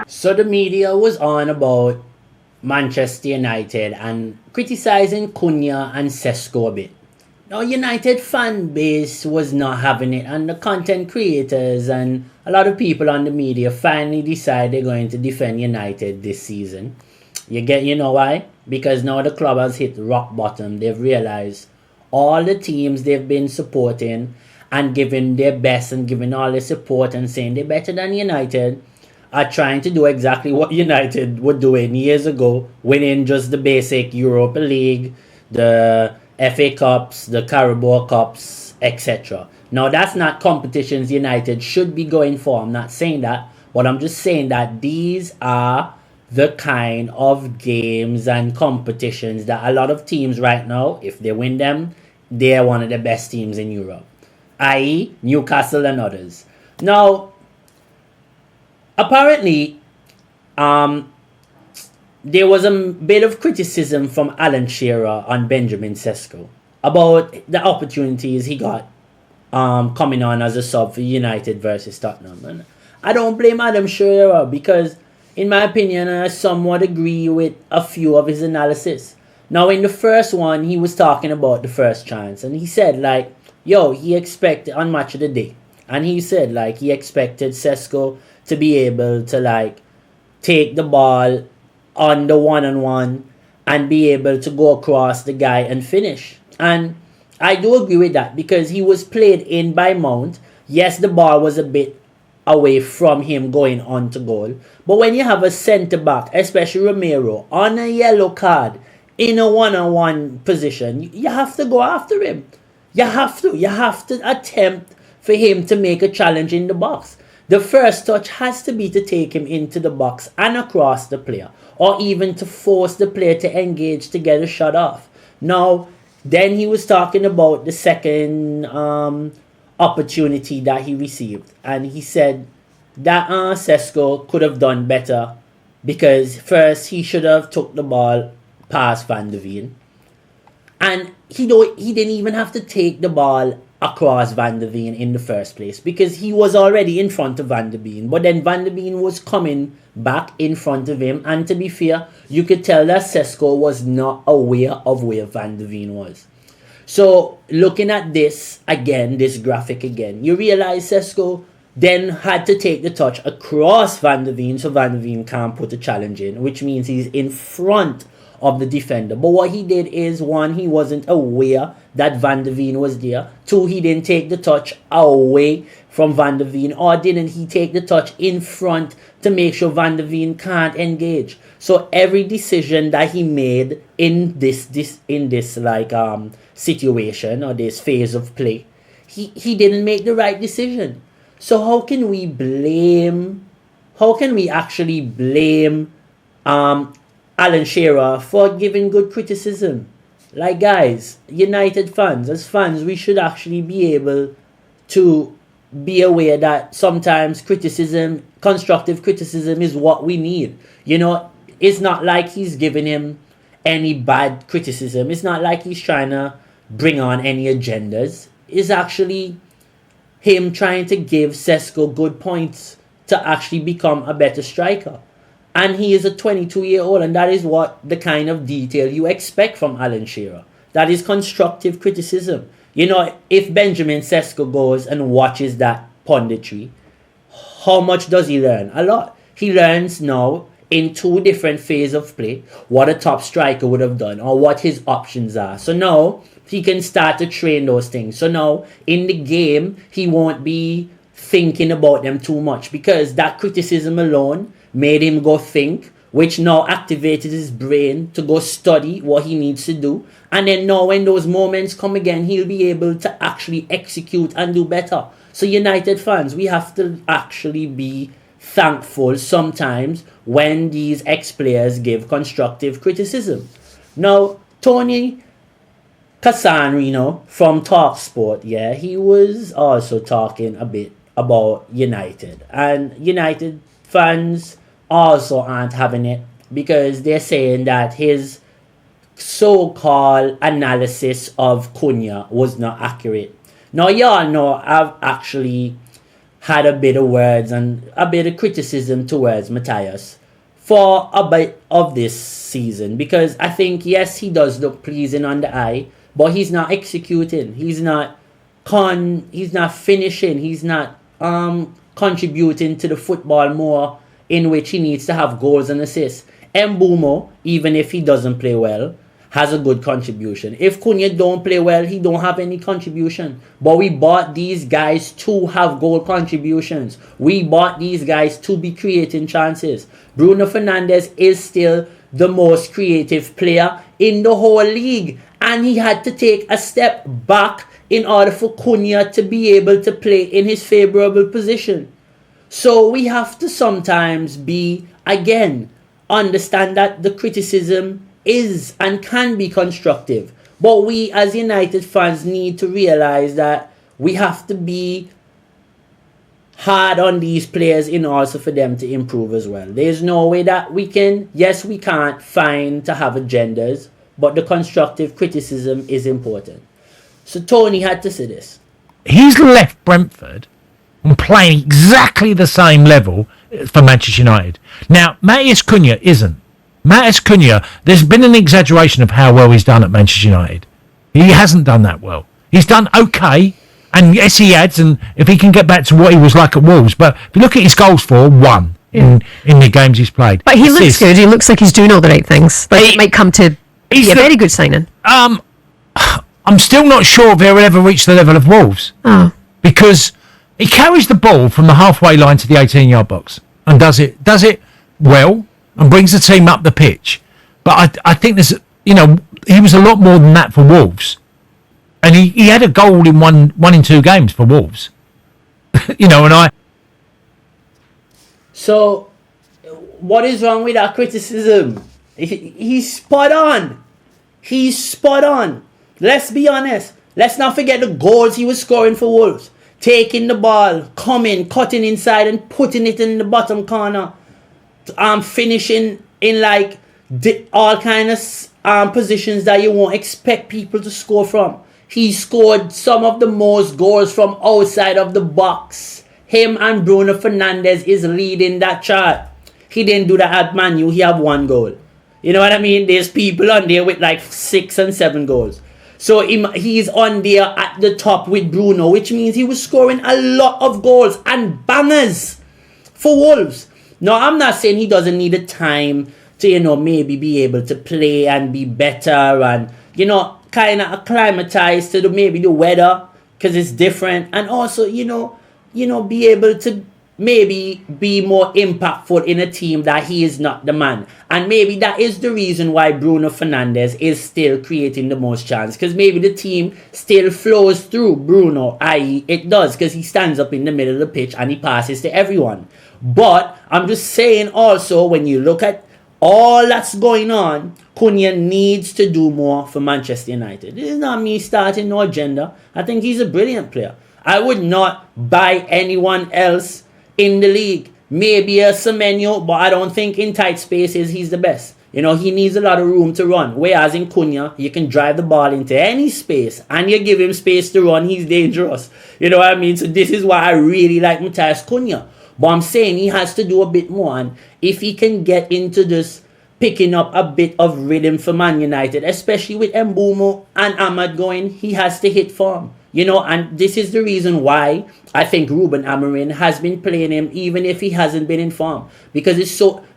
So the media was on about Manchester United and criticizing Cunha and Sesko a bit. Now, United fan base was not having it, and the content creators and a lot of people on the media finally decide they're going to defend United this season. You know why? Because now the club has hit rock bottom. They've realized all the teams they've been supporting and giving their best and giving all their support and saying they're better than United are trying to do exactly what United were doing years ago, winning just the basic Europa League, the FA Cups, the Carabao Cups, etc. Now, that's not competitions United should be going for. I'm not saying that, but I'm just saying that these are the kind of games and competitions that a lot of teams right now, if they win them, they're one of the best teams in Europe, i.e., Newcastle and others. Now, apparently, there was a bit of criticism from Alan Shearer on Benjamin Sesko about the opportunities he got coming on as a sub for United versus Tottenham. And I don't blame Adam Shearer because, in my opinion, I somewhat agree with a few of his analysis. Now, in the first one, he was talking about the first chance, and he said, like, he expected on Match of the Day, and he said, like, he expected Sesko to be able to, like, take the ball on the one-on-one and be able to go across the guy and finish. And I do agree with that because he was played in by Mount. Yes, the ball was a bit away from him going on to goal. But when you have a centre-back, especially Romero, on a yellow card, in a one-on-one position, you have to go after him. You have to attempt for him to make a challenge in the box. The first touch has to be to take him into the box and across the player, or even to force the player to engage to get a shot off. Now, then he was talking about the second opportunity that he received, and he said that Sesko could have done better because first he should have took the ball past Van de Ven, and he didn't even have to take the ball across Van de Ven in the first place because he was already in front of Van de Ven, but then Van de Ven was coming back in front of him, and to be fair, you could tell that Sesko was not aware of where Van de Ven was. So looking at this again, this graphic again, you realize Sesko then had to take the touch across Van de Ven so Van de Ven can't put a challenge in, which means he's in front of the defender. But what he did is, one, he wasn't aware that Van de Ven was there. Two, he didn't take the touch away from Van de Ven, or didn't he take the touch in front to make sure Van de Ven can't engage. So every decision that he made in this situation or this phase of play, he didn't make the right decision. So how can we actually blame Alan Shearer for giving good criticism? Like, guys, United fans, as fans, we should actually be able to be aware that sometimes constructive criticism is what we need. It's not like he's giving him any bad criticism. It's not like he's trying to bring on any agendas. It's actually him trying to give Sesko good points to actually become a better striker. And he is a 22-year-old, and that is what the kind of detail you expect from Alan Shearer. That is constructive criticism. If Benjamin Sesko goes and watches that punditry, how much does he learn? A lot. He learns now in two different phases of play what a top striker would have done or what his options are. So now he can start to train those things. So now in the game, he won't be thinking about them too much because that criticism alone made him go think, which now activated his brain to go study what he needs to do. And then now when those moments come again, he'll be able to actually execute and do better. So United fans, we have to actually be thankful sometimes when these ex-players give constructive criticism. Now, Tony Cascarino from TalkSport, he was also talking a bit about United. And United fans also aren't having it because they're saying that his so-called analysis of Cunha was not accurate. Now, y'all know I've actually had a bit of words and a bit of criticism towards Matthias for a bit of this season, because I think, yes, he does look pleasing on the eye, but he's not executing. He's not finishing. He's not contributing to the football more, in which he needs to have goals and assists. Mbeumo, even if he doesn't play well, has a good contribution. If Cunha don't play well, he don't have any contribution. But we bought these guys to have goal contributions. We bought these guys to be creating chances. Bruno Fernandes is still the most creative player in the whole league, and he had to take a step back in order for Cunha to be able to play in his favourable position. So we have to sometimes understand that the criticism is and can be constructive. But we as United fans need to realise that we have to be hard on these players in order for them to improve as well. There's no way that we can't find to have agendas, but the constructive criticism is important. So Tony had to say this. He's left Brentford and playing exactly the same level for Manchester United. Now, Matheus Cunha isn't. Matheus Cunha, there's been an exaggeration of how well he's done at Manchester United. He hasn't done that well. He's done okay, and yes, he adds, and if he can get back to what he was like at Wolves, but if you look at his goals for, one in the games he's played. But he looks good. He looks like he's doing all the right things. But it might come to be a very good signing. I'm still not sure if he'll ever reach the level of Wolves. Oh. Because he carries the ball from the halfway line to the 18-yard box and does it well and brings the team up the pitch. But I think there's, he was a lot more than that for Wolves. And he had a goal in one in two games for Wolves. So, what is wrong with that criticism? He's spot on. He's spot on. Let's be honest. Let's not forget the goals he was scoring for Wolves. Taking the ball, coming, cutting inside and putting it in the bottom corner. Finishing in all kind of positions that you won't expect people to score from. He scored some of the most goals from outside of the box. Him and Bruno Fernandes is leading that chart. He didn't do that at Man U. He have one goal. You know what I mean? There's people on there with 6 and 7 goals. So he's on there at the top with Bruno, which means he was scoring a lot of goals and bangers for Wolves. Now, I'm not saying he doesn't need the time to, maybe be able to play and be better and, kind of acclimatize to maybe the weather, because it's different. And also, be able to maybe be more impactful in a team that he is not the man. And maybe that is the reason why Bruno Fernandes is still creating the most chance, because maybe the team still flows through Bruno, i.e. it does, because he stands up in the middle of the pitch and he passes to everyone. But I'm just saying also, when you look at all that's going on, Cunha needs to do more for Manchester United. This is not me starting no agenda. I think he's a brilliant player. I would not buy anyone else in the league. Maybe a Semenyo, but I don't think in tight spaces he's the best. He needs a lot of room to run. Whereas in Cunha, you can drive the ball into any space and you give him space to run, he's dangerous. You know what I mean? So this is why I really like Matthias Cunha. But I'm saying he has to do a bit more. And if he can get into this picking up a bit of rhythm for Man United, especially with Mbeumo and Ahmad going, he has to hit form. And this is the reason why I think Ruben Amorim has been playing him even if he hasn't been in form. Because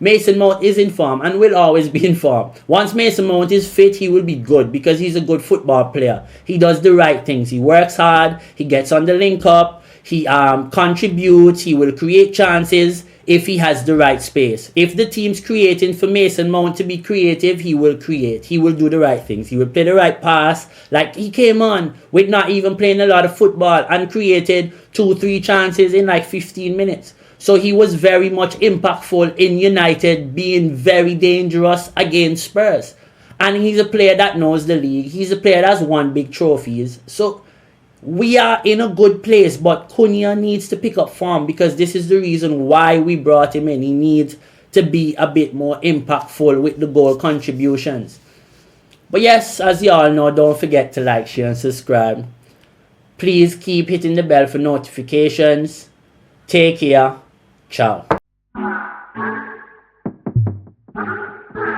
Mason Mount is in form and will always be in form. Once Mason Mount is fit, he will be good because he's a good football player. He does the right things. He works hard. He gets on the link up. He contributes. He will create chances if he has the right space. If the team's creating for Mason Mount to be creative, he will create. He will do the right things. He will play the right pass. He came on with not even playing a lot of football and created 2-3 chances in 15 minutes. So he was very much impactful in United being very dangerous against Spurs. And he's a player that knows the league. He's a player that's won big trophies. So we are in a good place, but Cunha needs to pick up form because this is the reason why we brought him in. He needs to be a bit more impactful with the goal contributions. But yes, as you all know, don't forget to like, share and subscribe. Please keep hitting the bell for notifications. Take care. Ciao.